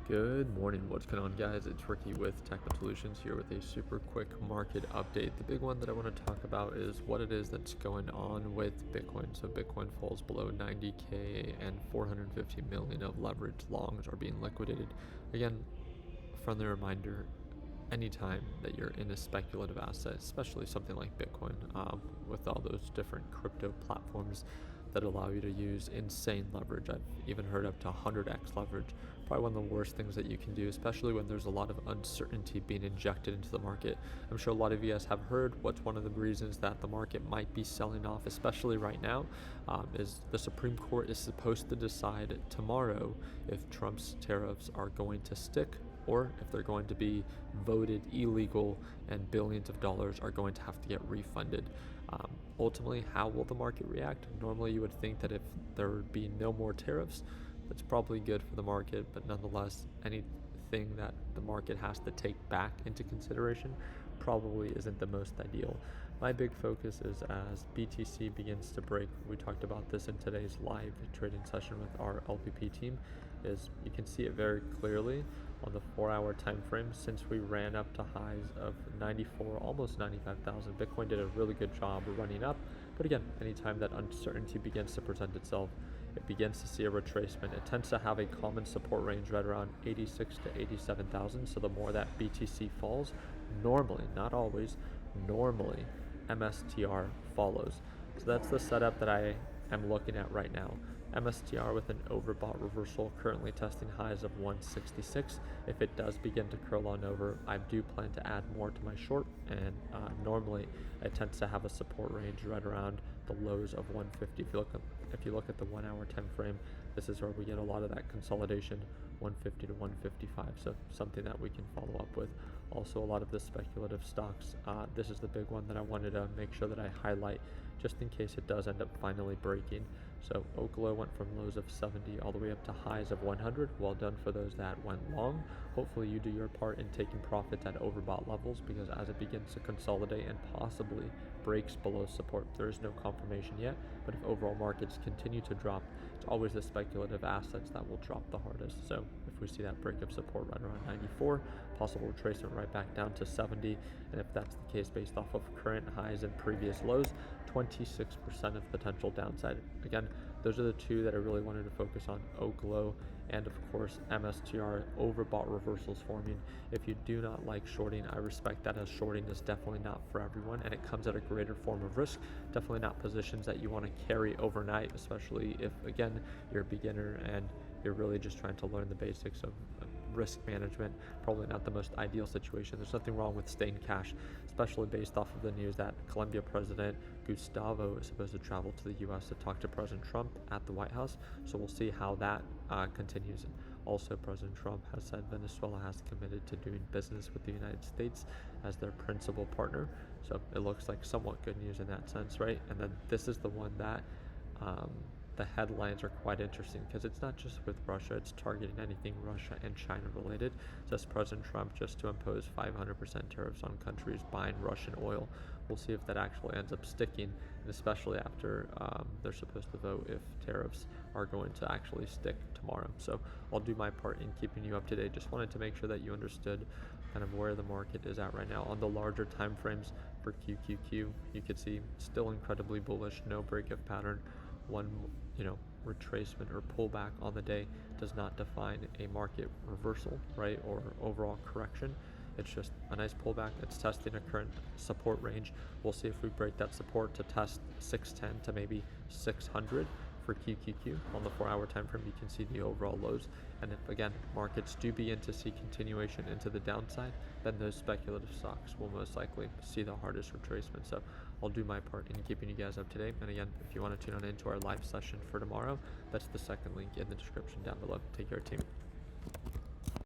Good morning. What's going on, guys? It's Ricky with Techno Solutions here with a super quick market update. The big one that I want to talk about is what it is that's going on with Bitcoin. So Bitcoin falls below 90K and 450 million of leveraged longs are being liquidated. Again, friendly reminder, anytime that you're in a speculative asset, especially something like Bitcoin, with all those different crypto platforms that allow you to use insane leverage. I've even heard up to 100x leverage. Probably one of the worst things that you can do, especially when there's a lot of uncertainty being injected into the market. I'm sure a lot of you guys have heard what's one of the reasons that the market might be selling off, especially right now, is the Supreme Court is supposed to decide tomorrow if Trump's tariffs are going to stick or if they're going to be voted illegal and billions of dollars are going to have to get refunded. Ultimately, how will the market react? Normally, you would think that if there would be no more tariffs, that's probably good for the market, but nonetheless, anything that the market has to take back into consideration probably isn't the most ideal. My big focus is as BTC begins to break, we talked about this in today's live trading session with our LPP team, is you can see it very clearly on the 4-hour time frame. Since we ran up to highs of 94, almost 95,000, Bitcoin did a really good job running up. But again, anytime that uncertainty begins to present itself, it begins to see a retracement. It tends to have a common support range right around 86 to 87,000. So the more that BTC falls, normally, not always, normally MSTR follows. So that's the setup that I am looking at right now. MSTR with an overbought reversal, currently testing highs of 166. If it does begin to curl on over, I do plan to add more to my short, and normally it tends to have a support range right around the lows of 150. If you look at the 1-hour time frame, this is where we get a lot of that consolidation, 150 to 155. So something that we can follow up with. Also, a lot of the speculative stocks. This is the big one that I wanted to make sure that I highlight, just in case it does end up finally breaking. So Oklo went from lows of 70 all the way up to highs of 100. Well done for those that went long. Hopefully you do your part in taking profits at overbought levels, because as it begins to consolidate and possibly breaks below support, there is no confirmation yet, but if overall markets continue to drop, it's always the speculative assets that will drop the hardest. So if we see that break of support right around 94, possible retracement right back down to 70, and if that's the case based off of current highs and previous lows, 26% of potential downside. Again, those are the two that I really wanted to focus on, Oklo and of course MSTR. Overbought reversals forming. If you do not like shorting, I respect that, as shorting is definitely not for everyone and it comes at a greater form of risk. Definitely not positions that you want to carry overnight, especially if again you're a beginner and you're really just trying to learn the basics of risk management. Probably not the most ideal situation. There's nothing wrong with staying cash, especially based off of the news that Colombia President Gustavo is supposed to travel to the U.S. to talk to President Trump at the White House. So we'll see how that continues. Also, President Trump has said Venezuela has committed to doing business with the United States as their principal partner. So it looks like somewhat good news in that sense, right? And then this is the one that the headlines are quite interesting, because it's not just with Russia, it's targeting anything Russia and China related. Says President Trump just to impose 500% tariffs on countries buying Russian oil. We'll see if that actually ends up sticking, and especially after they're supposed to vote if tariffs are going to actually stick tomorrow. So I'll do my part in keeping you up to date. Just wanted to make sure that you understood kind of where the market is at right now. On the larger time frames for QQQ, you could see still incredibly bullish, no breakout pattern. One retracement or pullback on the day does not define a market reversal, right, or overall correction. It's just a nice pullback. It's testing a current support range. We'll see if we break that support to test 610 to maybe 600 for QQQ. On the 4-hour time frame, you can see the overall lows. And if again markets do begin to see continuation into the downside, then those speculative stocks will most likely see the hardest retracement. So I'll do my part in keeping you guys up to date. And again, if you want to tune on into our live session for tomorrow, that's the second link in the description down below. Take care, team.